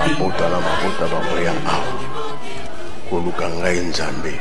mabota na mabota bamoya awa koluka ngai nzambe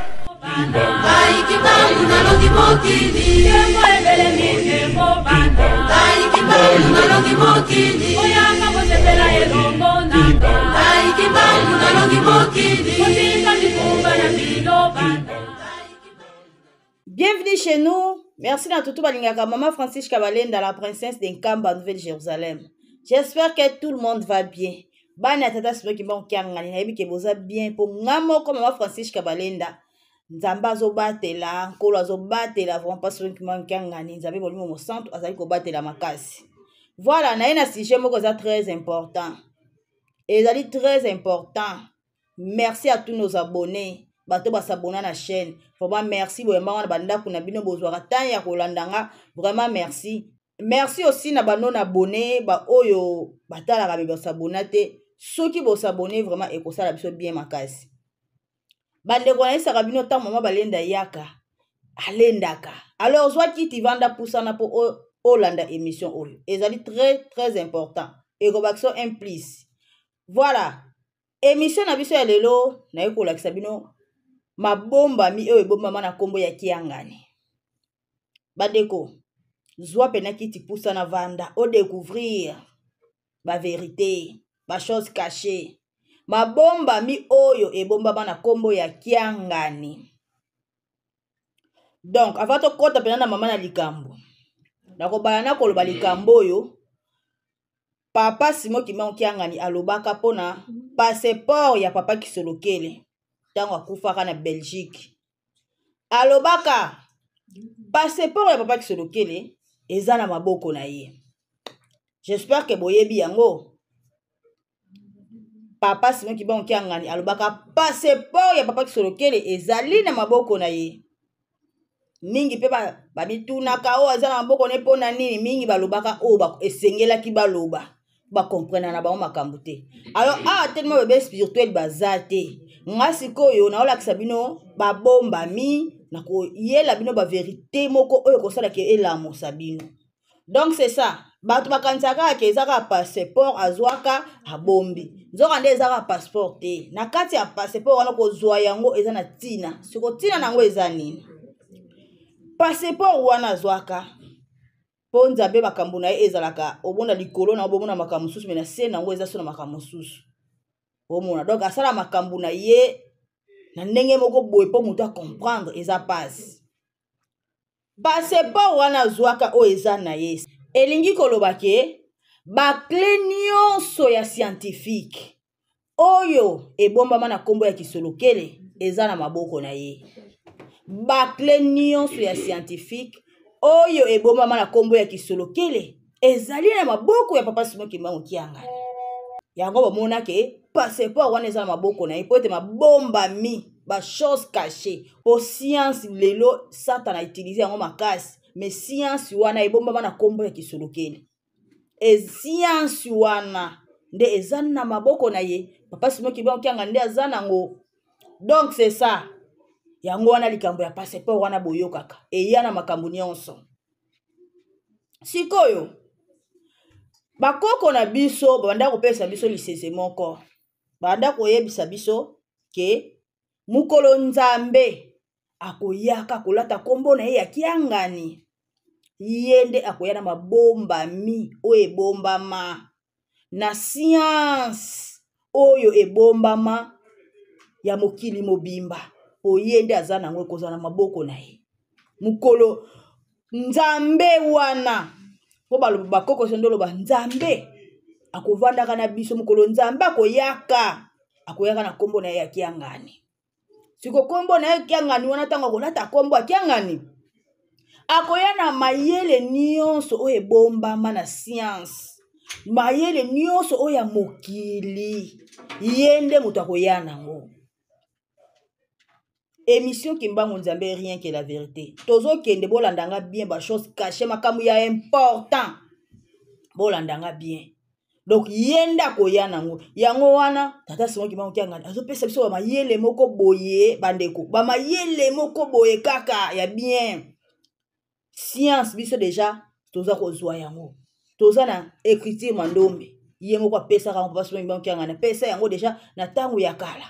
Bienvenue chez nous. Merci à tout balingaka Maman Francis Kabalenda, la princesse d'Nkamba, Nouvelle-Jérusalem. J'espère que tout le monde va bien. Bana tata sibo ki bon kiangani na yebi ke boza bien pour ngamo comme Maman Francis Kabalenda. Nzamba zo batela, nkolo zo batela, vraiment pas sibo ki bon kiangani, nzabe bolimo mo centre azali ko batela makasi. Voilà, na ina sujet moko za très important. Et ezali très important. Merci à tous nos abonnés. Bato basabona na chaîne. Vraiment merci vraiment na banda kuna bino bozwaka tan ya kolandanga. Vraiment merci. Merci aussi na banon abonné ba oyo batala ka be sabona te. Soki bo s'abonner vraiment e kosala biso bien makasi. Bande ko na isa ka bino tan mama balenda yaka. Alendaka. Alors zwa kiti vanda pusana po olanda émission oyo. Ezali très important. Et ko un plus. Voilà. Émission na biso ya lelo na yeko lakisa bino mabomba mi oyo bomba mana kombo ya kiangani. Badeko, zwa pena kiti poussa na vanda, au découvrir ba vérité, ba chose cachée. Mabomba mi oyo e bomba mana kombo ya kiangani. Donc, avant to kota pena na mama na likambo. Nako bayana koloba likambo oyo, papa Simo Kimbangu Kiangani alobaka pona passeport ya papa Kisolokele. Tango akufaka na Belgique. Alobaka passeport ya papa Kisolokele eza na maboko na ye. J'espère que boyebi yango. Papa Simon Kimbangu Kiangani alobaka passeport ya papa Kisolokele ezali na maboko na ye. Mingi pe ba mituna ka o eza na maboko ne pona nini mingi balobaka o ba esengela ki baloba. Ba comprendre na ba makambo te. Alors tellement bébé spirituel bazate. Ngasi koyo na ola kisabino ba bomba mi na ko yela bino ba vérité moko oyo ko sala ke elamo sabino. Donc c'est ça. Batu bakansaka ke ezaka passeport azwaka abombi. Nzoka nde ezaka passeport te. Na kati ya passeport wana ko zwa yango eza na tina. Siko tina nango eza nini? Passeport wana azwaka ponza be makambo na ye ezalaka obona likolo na obona makambo susu mais na se nango eza so na makambo susu. Omona donc asala makambo na ye na ndenge moko boye po mutu a comprendre eza passe. Passeport wana zwaka o eza na ye. Elingi koloba ke ba clé nyonso ya scientifique oyo ebomba mana kombo ya Kisolokele eza na maboko na ye. Ba clé nyonso ya scientifique oyo ebomba mana kombo ya Kisolokele ezali na maboko ya papa Simon Kimbangu Kiangani. Yango bomona ke passeport wana eza na maboko na ye po ete mabomba mi ba chose cachée po science lelo Satan a utilisé yango makasi mais science wana ebomba mana kombo ya Kisolokele. E science wana nde eza na maboko na ye papa Simon Kimbangu Kiangani nde aza nango. Donc c'est ça. Yango wana likambo ya passeport wana boyokaka eya na makambo nyonso. Sikoyo bakoko na biso banda kopesa biso lisese moko. Banda koyebisa biso ke mukolo Nzambe akoyaka kolata kombo na ye ya Kiangani. Yende akoya na mabomba mi o ebombama na science oyo ebombama ya mokili mobimba. Oyende azana ngwe kozana maboko na ye. Mukolo Nzambe wana. Po baloba bakoko sondolo ba Nzambe akovanda kana biso mukolo Nzambe akoyaka na kombo na ye ya Kiangani. Siko kombo na ye Kiangani wana tango kolata kombo ya Kiangani. Akoya na mayele nyonso oyo ebombama na science. Mayele nyonso oyo ya mokili. Yende mutu akoya nango. Émission Kimbangu Nzambe rien que la vérité. Tozo kende bolandanga bien ba chose cachée makamu ya important. Bolandanga bien. Donc yenda koya nango. Yango wana tata Simon Kimbangu Kiangani azo pesa biso ba mayele moko boye bandeko. Ba mayele moko boye kaka ya bien. Science biso déjà toza kozwa yango. Toza na écriture mandombe. ye moko apesaka yango papa Simon Kimbangu Kiangani apesa yango déjà na ntango ya kala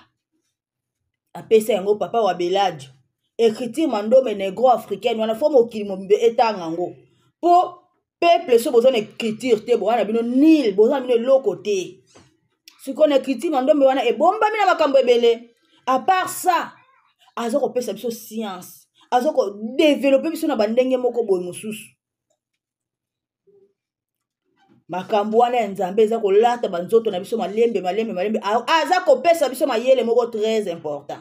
apesa yango papa wa Beladio écriture mandome négro africaine wana fo mokili mobimbe etanga yango po peuple so besoin d'écriture te bo wana bino nil besoin bino eloko te siko na écriture mandome wana ebombami na makambo ebele à part ça aza kopesa biso science aza kodévelopper biso na bandenge moko boye mosusu makambo wana ya nzambe eza kolata banzoto na biso malembe aza kopesa biso mayele moko très important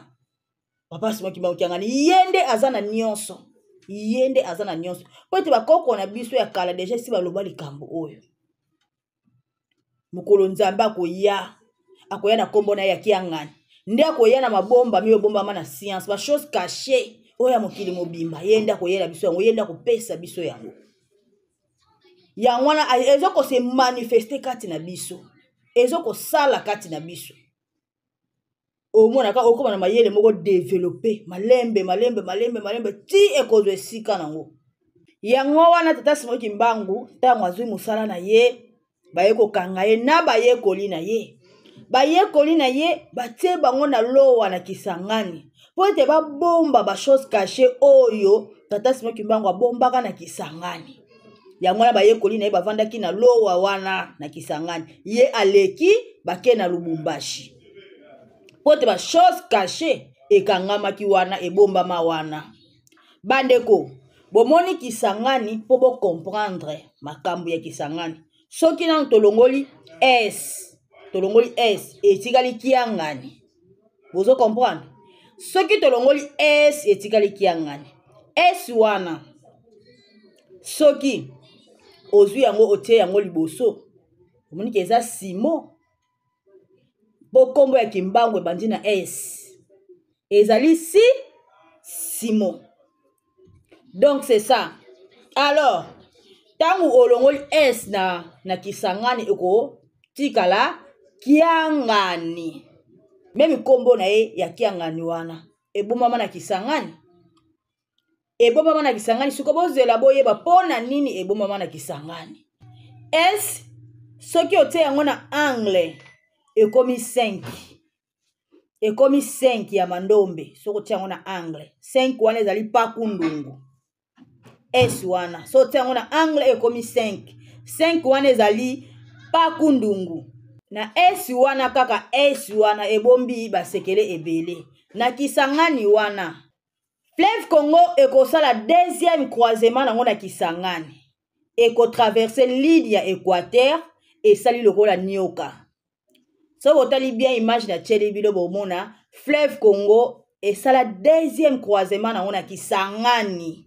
papa Simon Kimbangu Kiangani yende aza na nyonso po ete bakoko na biso ya kala deja si baloba likambo oyo mokolo nzambe akoya na kombo na ye ya Kiangani nde akoya na mabomba miyobombama na science ba chose cachée oyo ya mokili mobimba ye nde akoyela biso yango ye nde akopesa biso yango wana ezoko se manifester kati na biso ezoko sala kati na biso omonaka okoma na mayele moko développer malembe ti ekozwe esika nango yango wana tata Simon Kimbangu ntango azwi mosala na ye baye kokanga ye na bayekoli na ye batie bango na lowa na Kisangani po ete babomba ba chose cachée oyo tata Simon Kimbangu abombaka na Kisangani yango wana bayekoli na ye bavandaki na lowa wana na Kisangani ye aleki bake na Lubumbashi po ete ba chose cachée ekangamaki wana ebombama wana bandeko bomoni Kisangani po bo comprendre makambo ya Kisangani soki nanu tolongoli S etikali Kiangani bozo comprendre soki tolongoli S etikali Kiangani S wana soki ozwi yango otie yango liboso omoni ke eza Simon po kombo ya Kimbangu ebandi na S ezali Simon donc c'est ça alors tangu olongoli S na Kisangani eko tikala Kiangani même kombo na ye ya Kiangani wana ebomama na Kisangani siko bozela boyeba pona nini ebomama na Kisangani S soki otie yango na angle ekomi 5 ya mandombe soko tia yango na angle 5 wana ezali pakundungu S wana so tia yango na angle ekomi 5 wana ezali pakundungu na S wana kaka S wana ebombi basekele ebele na Kisangani wana Fleuve Congo ekosala deuxième croisement nango na Kisangani eko traverser ligne ya Équateur et sali lokola nioka so botali bien image na tcheli bilo bomona Fleuve Congo esala deuxième croisement nango na Kisangani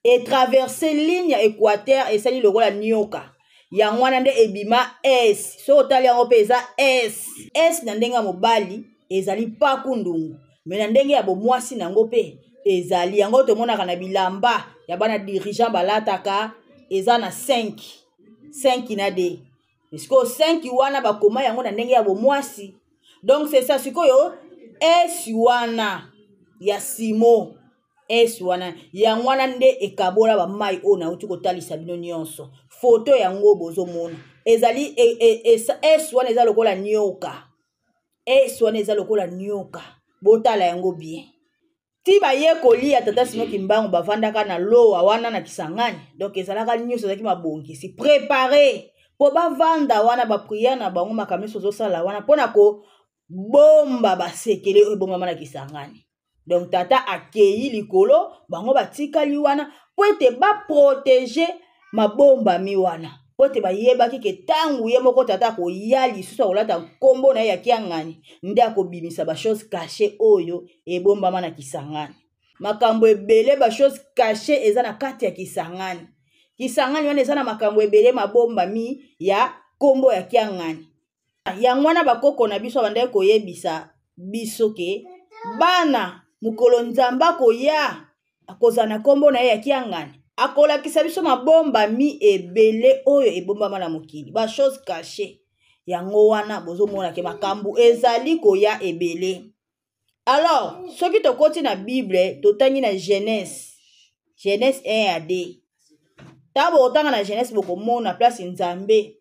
et traverser ligne ya Équateur et sali lokola nioka yango wana nde ebima S so otali yango pe eza S na ndenge ya mobali ezali pakundungu me na ndenge ya bomwasi nango pe ezali yango tomonaka na bilamba ya bana dirigeant balataka eza na 5 na de siko 5 wana bakoma yango na ndenge ya bomwasi donc c'est ça sikoyo S wana ya Simon S wana yango wana nde ekabola ba mai ona uti kotalisa bino nyonso photo yango bozomona ezali S wana eza lokola nyoka botala yango bien ti bayekoli ya tata Simon Kimbangu bavandaka na lowa wana na Kisangani donc ezalaka nyonso ezalaki mabongisi préparé po bavanda wana baprière na bango makamisi ozosala wana mpona kobomba basekele oyo ebomama na Kisangani donc tata akei likolo bango batikali wana po ete baprotege mabombami wana po ete bayebaki ke ntango ye moko tata akoya lisusu akolata nkombo na ye ya Kiangani nde akobimisa bachose caché oyo ebombama na Kisangani makambo ebele bachose caché eza na kati ya Kisangani wana eza na makambo ebele mabombami ya nkombo ya Kiangani yango wana bakoko na biso bandaki koyebisa biso ke bana mokolo nzambe akoya akozala na nkombo na ye ya Kiangani akolakisa biso mabombami ebele oyo ebombama na mokili ba chose cachée yango wana bozomona ke makambo ezali koya ebele alors soki tokoti na Bible totangi na Genèse 1 à 2 tabo otanga na Genèse bokomona place nzambe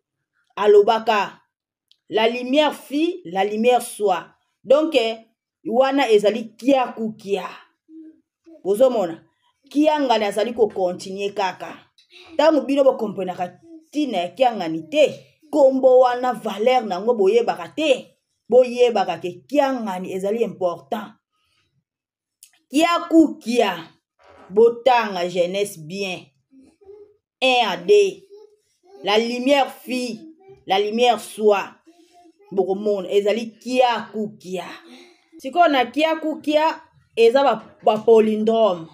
alobaka la lumière fuit, la lumière soit. Donc wana ezali kia kukia. Bozomona kia ngani azali ko continuer kaka. Tangu bino bo comprenaka tina kia ngani te. Kombo wana valeur nango boyebaka te. Boyebaka ke kia ngani ezali important. Kia kukia. Botanga jeunesse bien. 1 à 2. La lumière fuit, la lumière soit. Bokomona ezali kia kukia. Siko na kia kukia eza ba polindrome.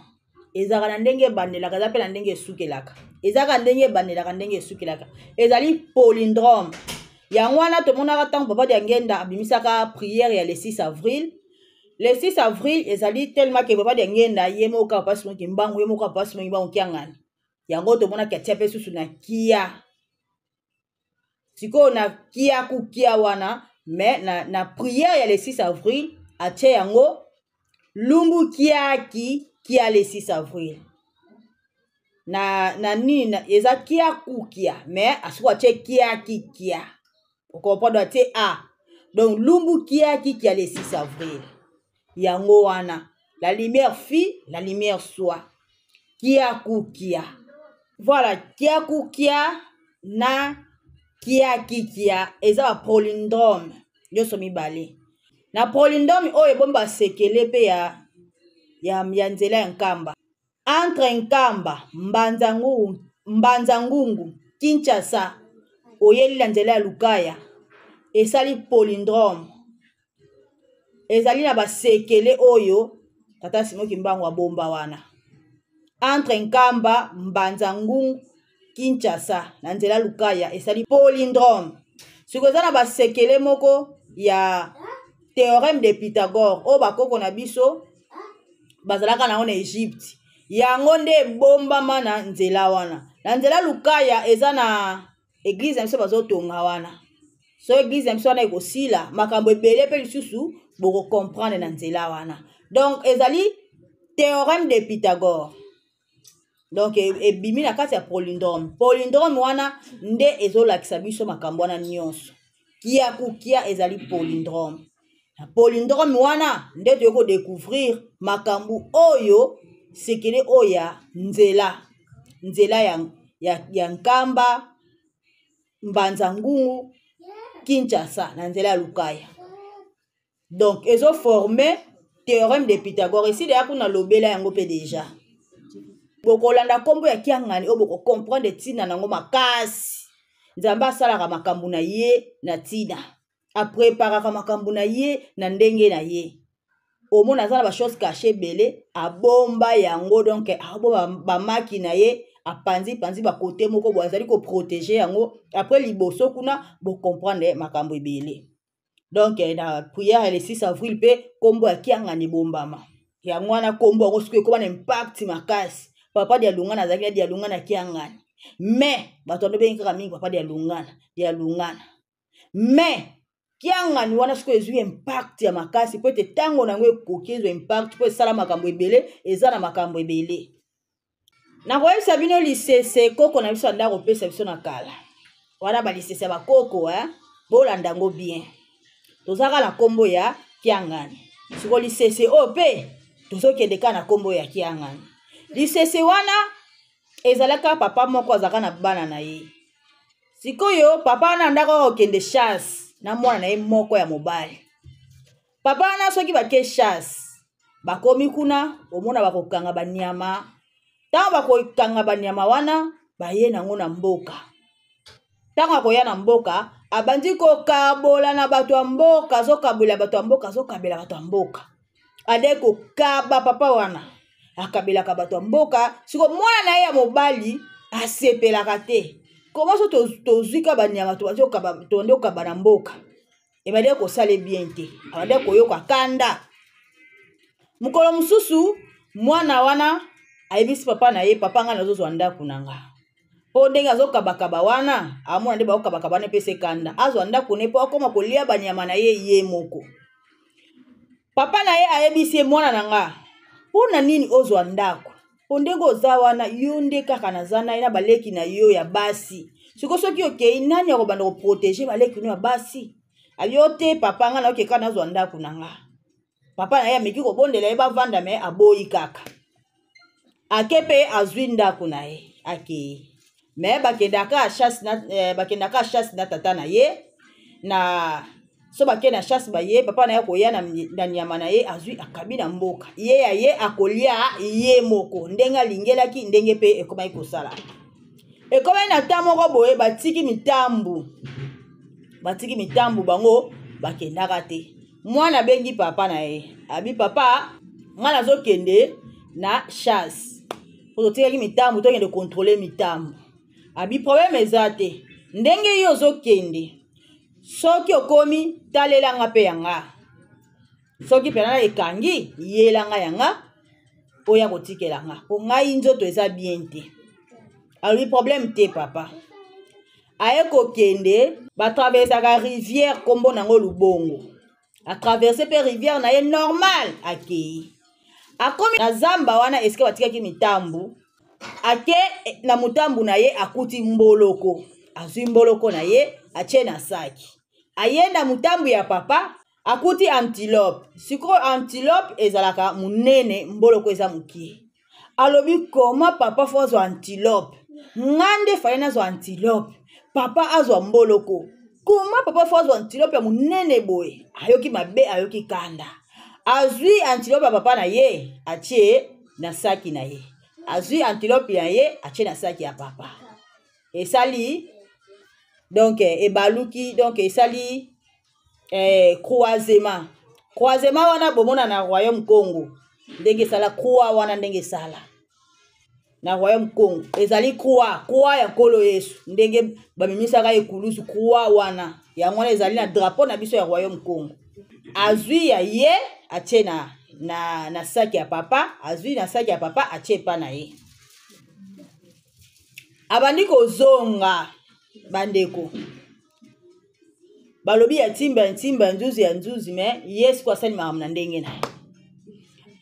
Ezaka na ndenge bandelaka eza pe na ndenge sukelaka. Ezaka ndenge bandelaka ndenge sukelaka. Ezali polindrome. Yango wana tomonaka tango papa dia ngenda abimisaka prière ya le 6 avril. Le 6 avril ezali tellement que papa dia ngenda yemoka pasi moki mbangu yemoka pasi moki mbangu kiangani. Yango tomona katia pe susu na kia. Siko na kia kukia wana mais na prière ya le 6 avril atie yango lumbu kiaki kia le 6 avril. Na nini eza kia kukia mais asuko atie kiaki kia. On comprend atie a. Donc lumbu kiaki kia le 6 avril. Yango wana la lumière fuit, la lumière soit. Kia kukia. Voilà, kia kukia na kia kikia eza polindrome nyoso mibale. Na polindrome oyo ebomba sekele pe ya nzela ya nkamba. Entre nkamba Mbanza-Ngungu Kinshasa oyeli na nzela ya Lukaya esali polindrome. Ezali na basekele oyo tata Simoki Mbangu abomba wana. Entre nkamba Mbanza-Ngungu Kinshasa na nzela Lukaya esali polindrome. Sikoza na basekele moko ya théorème de Pythagore o bakoko na biso bazalaka na Egypte. Yango nde bombama na nzela wana. Na nzela Lukaya eza na église mso bazotonga wana. So église mso wana ekosila makambo ebele pe lisusu boko comprendre na nzela wana. Donc ezali théorème de Pythagore. Donc ebimi na kati ya polindrome. Polindrome wana nde ezolakisa biso makambo wana nyonso. Kia kukia ezali polindrome. Na polindrome wana nde toyoko découvrir makambo oyo sekele oya nzela. Nzela ya nkamba Mbanza-Ngungu Kinshasa na nzela ya Lukaya. Donc ezo former théorème de Pythagore. Ici deya kuna lobela yango pe déjà. Bokolanda kombo ya kiangani o boko comprendre tina nango makasi. Nzamba salaka makambo na ye na tina. Apreparaka makambo na ye na ndenge na ye. Omona zana ba chose cachée belé abomba yango donc abomba ba maki na ye apanzi ba côté moko bo azali ko protéger yango après liboso kuna bo comprendre makambo ebele. Donc na prière le 6 avril pe kombo ya kiangani bombama. Yango wana kombo yango siko ko na impact makasi. Papa dia lungana azali dia lungana kiangani. Mais batondo be ngaka mingi papa dia lungana. Mais kiangani wana siko ezui impact ya makasi po te tango nango ekokezo impact po sala makambo ebele ezana makambo ebele. Na koyebisa bino lisese koko na biso ndako pesa biso na kala. Wana ba lisese ba koko bolanda ngo bien. Tozaka na kombo ya kiangani. Siko lisese ope tozokende ka na kombo ya kiangani. Lisese wana ezalaka papa moko azaka na bana na ye. Sikoyo papa na ndako okende chasse na mwana na ye moko ya mobali. Papa na soki bake chasse bakomi kuna omona bakokanga banyama. Tango bakokanga banyama wana baye nango na mboka. Tango akoya na mboka abandi kokabola na bato ya mboka, azokabela bato ya mboka, azokabela bato ya mboka. Adeko kaba papa wana akabelaka bato ya mboka, siko mwana na ye ya mobali asepelaka te. Comment so tozwika banyama tonde okaba na mboka. Ebade kosala bien te. Abade koyoka kanda. Mukolo mususu mwana wana ayebisi papa na ye papa nga nazozwa ndako nanga. Po ndenge azokabakaba wana amona nde bakabakaba ne pese kanda. Azwa ndako ne po akoma kolia banyama na ye moko. Papa na ye ayebisi mwana nanga. Pona nini ozwa ndako? Ondenge oza wana yo nde kaka nazana ina baleki na yo ya basi. Siko soki okei nani akobanda ko protéger baleki no ya basi? ayote papa nga na okeka na zwa ndako na nga papa na ye ameki kobondela ye bavanda me aboyi kaka ake pe azwi ndako na ye ake me bakendaka chasse na tata na ye na so bake na chasse ba ye papa na ye koya na nyama na ye azwi akabi na mboka ye ya ye akolia ye moko ndenge alingelaki ndenge pe ekomaki kosala ekomaki na ta moko boye batiki mitambu bango bakendaka te mwana bengi papa na ye abi papa nga nazokende na chasse ozotikaki mitambu tokende kontrole mitambu abi problème eza te ndenge yo ozokende soki okomi talelanga pe yanga soki penana ekangi yelanga yanga oya kotikelanga po ngai nzoto eza bien te alobi problème te papa aye kokende batraversaka rivière kombo nango Lubongo atraverse pe rivière na ye normal akei akomi na zamba wana eske batikaki mitambu ake na mutambu na ye akuti mboloko azwi mboloko na ye atie na saki ayenda mutambu ya papa akuti antilope sikoyo antilope ezalaka munene mboloko eza mukie alobi koma papa fo azwa antilope ngande fale nazwa antilope papa azwa mboloko koma papa fo azwa antilope ya munene boye ayoki mabe ayoki kanda azwi antilope ya papa na ye atie na saki na ye azwi antilope ya ye atie na saki ya papa esali donc ebaluki donc esali croisement wana bomona na royaume Congo ndenge sala croix wana ndenge sala na royaume Congo ezali croix ya nkolo Yesu ndenge bamimisaka ekulusu croix wana ya mwana ezali na drapeau na biso ya royaume Congo azwi ya ye atie na saki ya papa azwi na saki ya papa atie pa na ye abandi kozonga bandeko balobi ya timba nzuzi me Yesu kwa sali makambo na ndenge na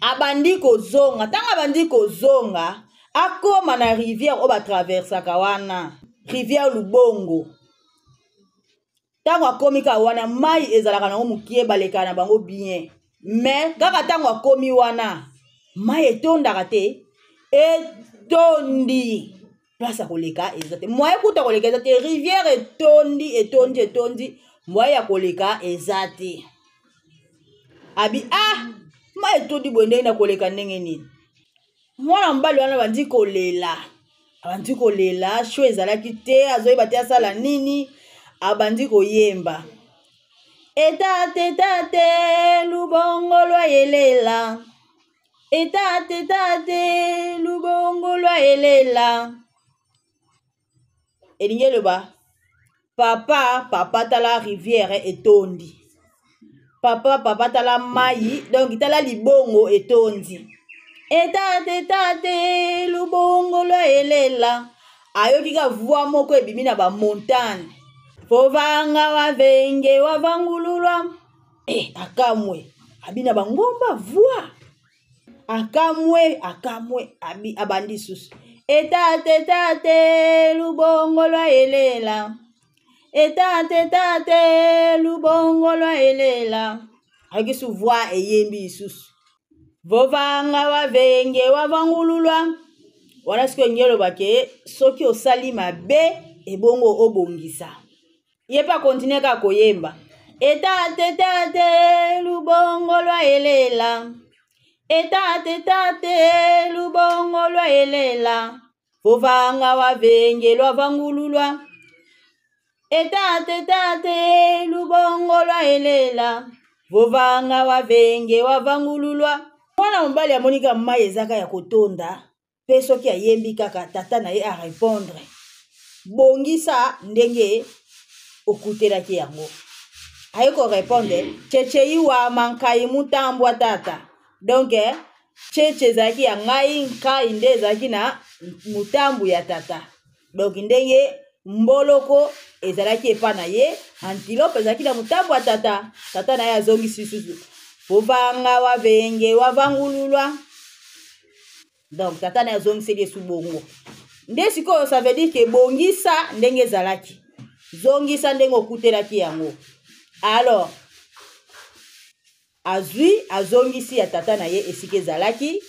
abandi kozonga tanga abandi kozonga akoma na rivière o batraversaka wana rivière Lubongo tango akomi ka wana mai ezalaka nango mukie baleka na bango bien mais kaka tango akomi wana mai etondaka te etondi place koleka eza te moye kuta koleka eza te rivière etondi moye ya koleka eza te abi mai etondi boye ndenge na koleka ndenge nini mwana mobali wana bandi kolela sho ezalaki te azoyeba te asala nini abandi koyemba etate lubongo lwa yelela etate lubongo lwa yelela elingi eloba papa tala rivière etondi papa tala mai donc tala libongo etondi etate lubongo lwa yelela ayoki ka voix moko ebimi na bamontagne fovanga wavenge wavangululwa akamwe abina bangomba voix akamwe abi abandi susu etate lubongo lwa yelela etate lubongo lwa yelela ayoki su voix eyembi susu vovanga wavenge wavangululwa wana siko ngelo bake soki osali mabe ebongo obongisa yepa continue ka koyemba etate lubongo lwa yelela etate lubongo lwa yelela vovanga wavenge lwavangululwa etate lubongo lwa yelela vovanga wavenge wavangululwa mwana mobali amonika mai ezaka ya kotonda pe soki ayembi kaka tata na ye a répondre bongisa ndenge okutelaki yango aye ko répondre cheche iwa mankai mutambwa tata donc cheche ezalaki ya ngai nkai nde ezalaki na mutambu ya tata donc ndenge mboloko ezalaki epa na ye antilope ezalaki na mutambu ya tata na ye azongisi susu vovanga wavenge wavangululwa donc tata na ye azongiseli esu bongo nde sikoyo ça veut dire que bongisa ndenge ezalaki zongisa ndenge okutelaki yango Alors azwi azongisi ya tata na ye esika ezalaki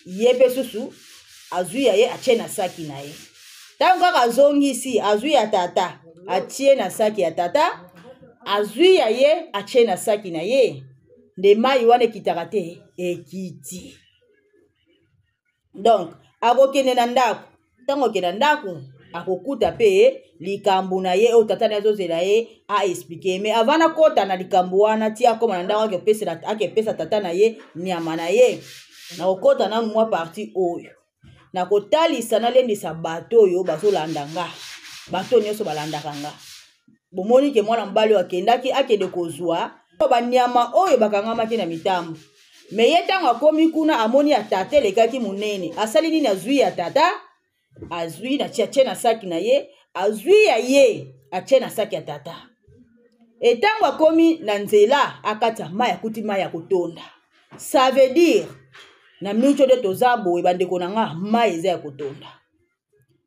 ye pe susu azwi ya ye atie na saki na ye ntango kaka azongisi azwi ya tata atie na saki ya tata azwi ya ye atie na saki na ye nde mai wana ekitaka te ekiti. Donc akokende na ndako ntango okende na ndako akokuta pe likambo na ye oyo tata na ye azozela ye aexplike me avant nakota na likambo wana ti akoma na ndako akepesa tata na ye nyama na ye nakokota nanu mwa parti oyo nakotalisa nalendisa bato oyo bazolanda nga bato nyonso balandaka nga bomoni ke mwana mobali akendaki akende kozwa banyama oyo bakangamaki na mitambo me ye ntango akomi kuna amoni ya tata elekaki monene asali nini azwi ya tata azwi na atie na saki na ye azwi ya ye atie na saki ya tata etango akomi na nzela akata mai akuti mai ya kotonda ça veut dire na miniti oyo toza boye bandeko na nga mai eza ya kotonda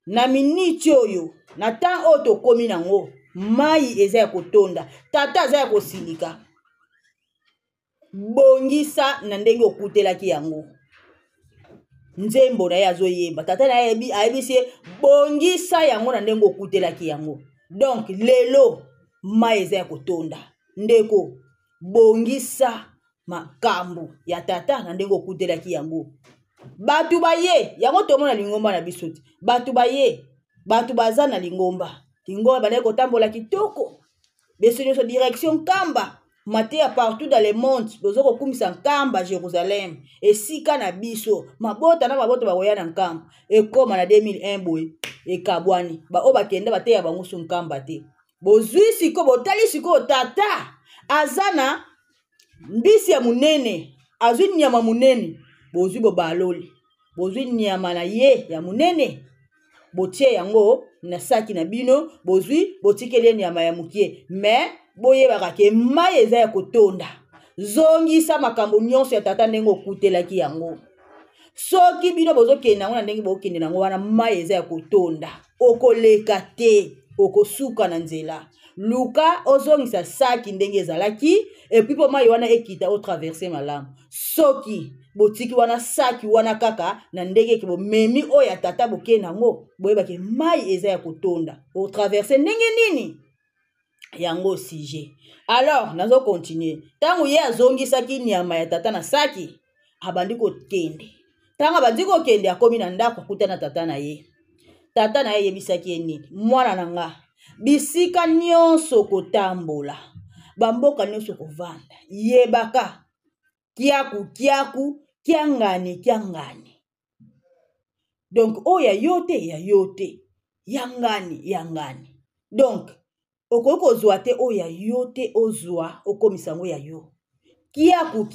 na miniti oyo na temps oyo tokomi nango mai eza ya kotonda tata aza ya kosilika bongisa na ndenge okutelaki yango nzembo na ye azoyeba tata na ye ayebisi ye bongisa yango na ndenge okutelaki yango. Donc lelo mai eza ya kotonda ndeko bongisa makambo ya tata na ndenge okutelaki yango. Batu baye yango tomona lingomba na biso te batu baye batu baza na lingomba banaye kotambola kitoko beso nyonso direction Kamba Matéa partout dans le monde bozo kokumisa Nkamba Jérusalem esika na biso mabota na mabota bakoya na Nkamba ekoma na 2001 boye ekabwani ba o bakende bateya bango su Nkamba te bozwi siko botali siko tata azana mbisi ya munene azwi nyama munene bozwi bobaloli bozwi nyama na ye ya munene botie yango na saki na bino bozwi botikeli nyama ya mukie mais boyebaka ke mai eza ya kotonda zongisa makambo nyonso ya tata ndenge okutelaki yango soki bino bozokende nango na ndenge bokende nango wana mai eza ya kotonda okoleka te okosuka na nzela luka ozongisa saki ndenge ezalaki epuis po mai wana ekita otraverse malamu soki botiki wana saki wana kaka na ndenge ke bomemi oyo ya tata bokende nango boyebake mai eza ya kotonda otraverse ndenge nini yango sujet. Alors nazo continuer tango ye azongisaki nyama ya tata na saki abandi kokende tango abandi kokende akomi na ndako akuta na tata na ye yebisaki ye nini mwana na nga bisika nyonso kotambola bamboka nyonso kovanda yebaka kiaku kiangani donc oya yote ya yote yangani donc okoki kozwa te oya yote ozwa okomisa ngo ya yo kiaku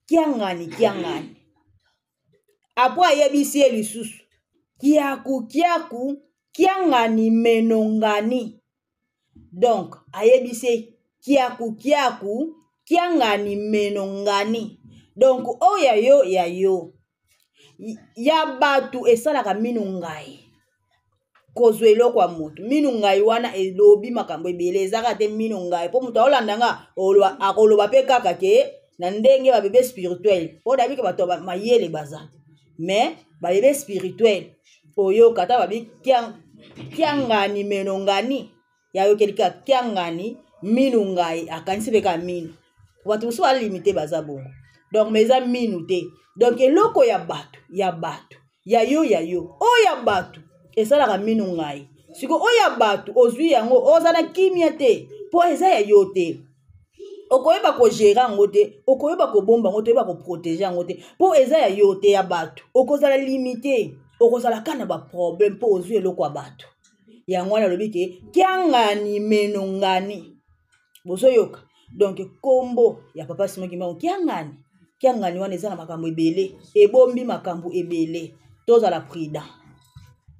kiangani apo ayebisi ye lisusu kiaku kiangani menongani donc ayebisi kiaku kiangani menongani donc oya yo ya yo ya batu esalaka minu ngai kozwa eloko ya moto minu ngai wana elobi makambo ebele ezaka te minu ngai po moto aolanda nga akoloba pe kaka ke na ndenge babebe spirituel po dabike bato mayele baza mais babebe spirituel oyoka ata babi kiangani menongani yayokelika kiangani minu ngai akanisi pe ka minu bato mosusu balimite baza bongo donc mais eza minu te donc eloko ya bato ya yo oya bato esalaka minu ngai siko oya bato ozwi yango ozana kimia te po eza ya yo te okoyeba ko gérer yango te okoyeba ko bomba yango te okoyeba ko protéger yango te po eza ya yo te ya bato okozala limité okozala kana ba problème po ozwi eloko ya bato yango wana lobi ke kiangani menongani bozoyoka donc kombo ya papa Simon Kimbangu kiangani wana eza na makambo ebele ebombi makambo ebele tozala prudent.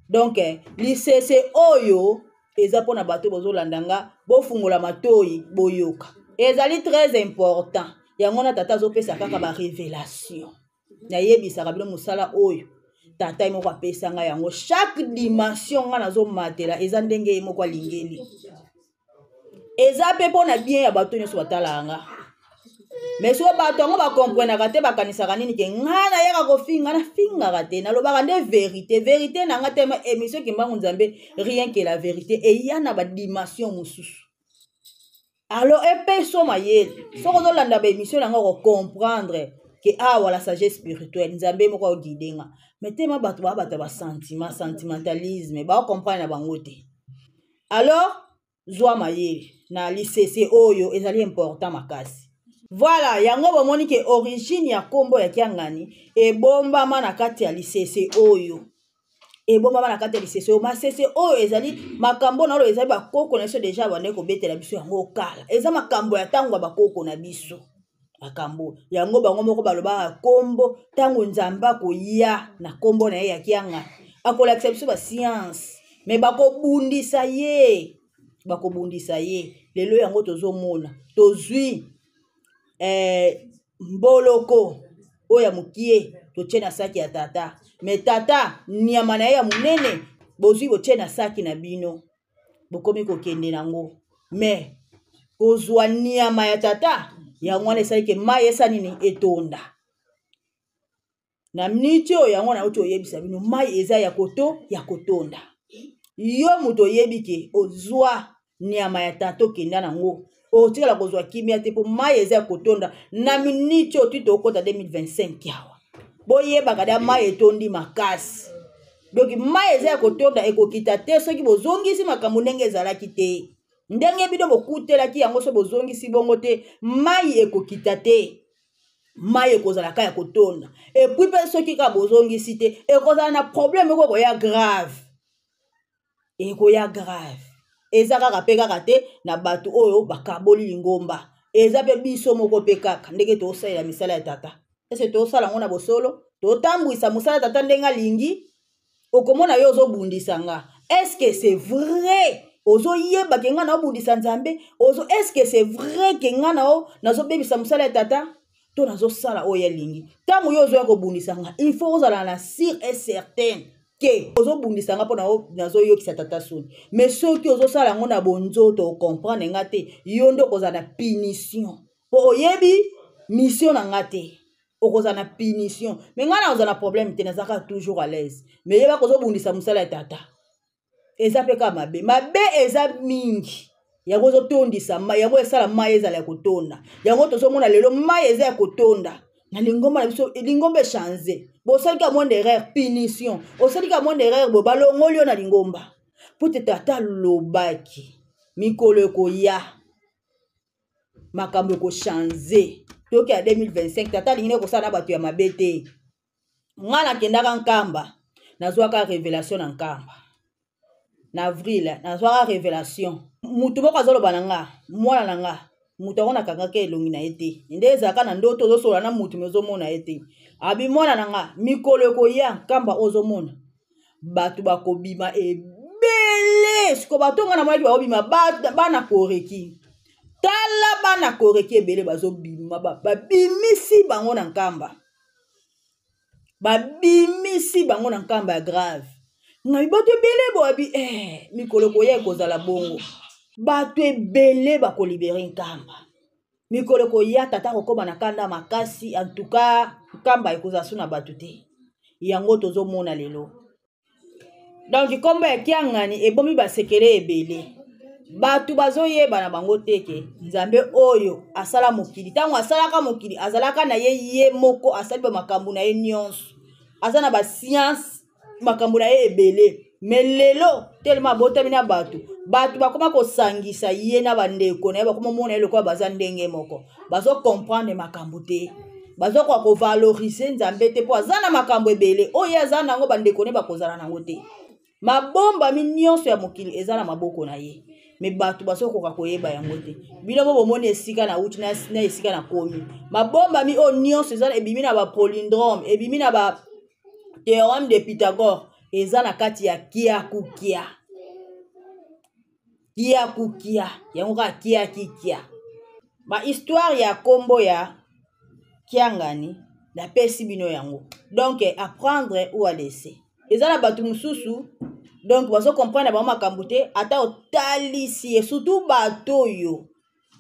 Donc lisese oyo eza pona bato bozolanda nga bofungola matoyi boyoka ezali très important yango na tata azopesa kaka ba révélation nayebisaka bino mosala oyo tata moko apesa nga yango chaque dimension nga nazomatela eza ndenge moko alingeli eza pe pona bien ya bato nyonso batalanga mais so bato yango bakomprenaka te bakanisaka nini ke nga nayaka kofinga nafingaka te nalobaka nde vérité nanga te ma émission kimbangu nzambe rien que la vérité eya na badimension mosusu alors epe so mayele soko ozolanda baémission nanga kocomprendre ke awa la sagesse spirituelle nzambe moko aogidenga mais tema bato babata basentiment sentimentalisme baocomprendre na bango te alors zwa mayele na lisese oyo ezali important makasi. Voilà, yango bomoni ke origine ya kombo ya Kiangani ebombama na kati ya lisese oyo. Ebombama na kati ya lisese oyo. Masese oyo ezali makambo na oyo ezali bakoko na biso deja bande kobetela biso yango kala. Eza makambo ya tango bakoko na biso. Makambo yango bango moko balobaka kombo tango nzamba koya na kombo na ye ya Kiangani. Akolakisa biso ba science. Mais bakobundisa ye. Bakobundisa ye. Lelo yango tozomona. Tozwi mboloko oya mukie totie na saki ya tata mais tata nyama na ya munene bozwi botie na saki na bino bokomi kokende nango mais kozwa nyama ya tata yango wana esali ke mai esa nini etonda na miniti oyo yango na uti oyebisa bino mai eza ya kotonda yo muto oyebi ke ozwa nyama ya tata okenda nango otikala kozwa kimia te po mai eza kotonda na miniti otito okota 2025 yawa boyebaka da mai etondi makasi donc mai eza kotonda ekokita te soki bozongisi makambo ndenge ezalaki te ndenge bino bokutelaki yango so bozongisi bongo te mai ekokita te mai ekozalaka ya kotonda epuis mpe soki ka bozongisi te ekozala na problème ekokoya grave ekoya grave eza kaka pe kaka te na bato oyo bakaboli lingomba eza pe biso moko pe kaka ndenge tosalela misala ya tata ese tosala ngo na bosolo totambwisa musala tata ndenga lingi okomona yo ozobundisa nga est-ce que c'est vrai ozoyeba ke nga na obundisa nzambe est-ce que c'est vrai ke nga na nazobebisa musala ya tata to nazosala oyo ya lingi tango yo ozoya kobundisa nga il faut ozala na sûr et certain ke ozobundisa nga mpona nazoyokisa tata soni mais soki ozosala yango na bonzoto okomprendre nga te yo nde okozala na punition po oyebi mission na nga te okozala na punition mais nga na ozala na problème te nazaka toujours à l'aise mais yeba kozobundisa musala ya tata eza mpe ka mabe eza mingi yango ozotondisa mai yango esala mai ezala ya kotonda yango tozomona lelo mai eza ya kotonda na lingomba na biso lingomba echange bosalika moins d'erreur punition osalika moins d'erreur bo balongoli yo na lingomba po te tata lobaki mikolo ekoya makambo ekochange toki ya 2025 tata lingine kosala na bato ya mabe te nga nakendaka nkamba nazwaka révélation na nkamba na avril nazwaka révélation mutu moko azoloba na nga mwana na nga mutu yango nakangaka elongi na ye te nde ezalaka na ndoto ozosola na mutu me ozomona ye te abi mwana na nga mikolo ekoya nkamba ozomona bato bakobima ebele siko bato nga na monaki bakobima bana koreki tala bana koreki ebele bazobima babimisi bango na nkamba babimisi bango na nkamba ya grave ngai bato ebele boabi mikolo koya ekozala bongo bato ebele bakolibere nkamba mikolo koya tata kokoma na kanda makasi en tout cas nkamba ekozala so na bato te yango tozomona lelo donc kombo ya Kiangani ebomi basekele ebele bato bazoyeba na bango teke nzambe oyo asala mokili tango asalaka mokili azalaka na ye moko asali ba makambo na ye nyonso aza na ba science makambo na ye ebele mais lelo tellement botami na bato bakoma kosangisa ye na bandeko na ye bakoma mona ye lokola baza ndenge moko bazo comprendre makambo te bazo kwa kovaloriser nzambe te po aza na makambo ebele oyo aza nango bandeko ne bakozala nango te mabomba mi nyonso ya mokili eza na maboko na ye mais bato basokoka koyeba yango te bino bo bomoni esika na uti na esika na komi mabomba mi o nyonso eza ebimi na ba polydrome ebimi na ba théorème de Pythagore eza na kati ya kiakukia yango ka kiakikia ba histoire ya kombo ya Kiangani napesi bino yango donc apprendre ou à laisser eza na bato mususu donc bazo comprendre bango makambo te ata otalisi surtout bato yo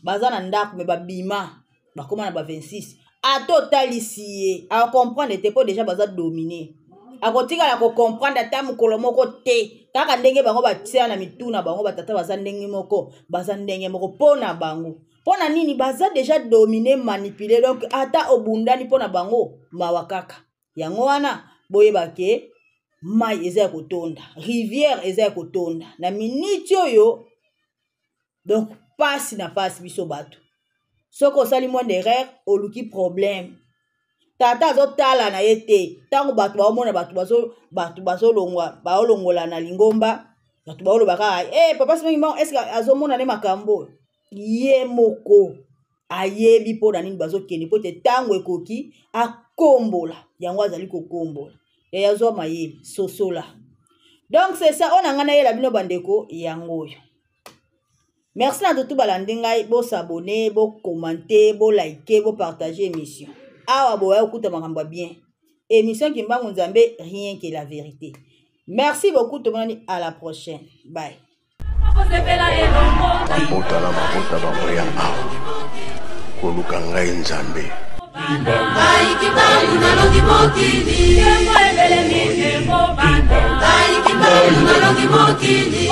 baza na ndako me babima bakoma na ba 26 ata otalisi ye a comprendre te po déjà baza dominer akotikala ko comprendre ata mokolo moko te kaka ndenge bango batia na mituna bango batata baza ndenge moko pona bango pona nini baza déjà dominer manipuler donc ata obundani pona bango mawa kaka yango wana boyeba ke mai eza ya kotonda rivière eza ya kotonda na miniti oyo donc pasi na pasi biso bato soko osali moins d'erreur oluki problème tata azotala na ye te ntango bato baomona bato baolongola na lingomba bato baoloba kaka papa simengi mbango eske azomona ne makambo ye moko ayebi mpo na nini bazokende mpo te ntango ekoki akombola yango azali kokombola yaya azwa mayele sosola donc c'est ça on a ngana yela bino bandeko yango oyo merci na tutu balandi ngai bo s'abonner bo commenter bo liker bo partager émission awa boya okuta makambo bien émission Kimbangu Nzambe rien que la vérité. Merci beaucoup tout le monde, à la prochaine, bye. Mabota la mabota bango ya awa koluka ngai Nzambe Ai Kimbangu nalongi mokili Kembo ebele mine mo banda Ai Kimbangu nalongi mokili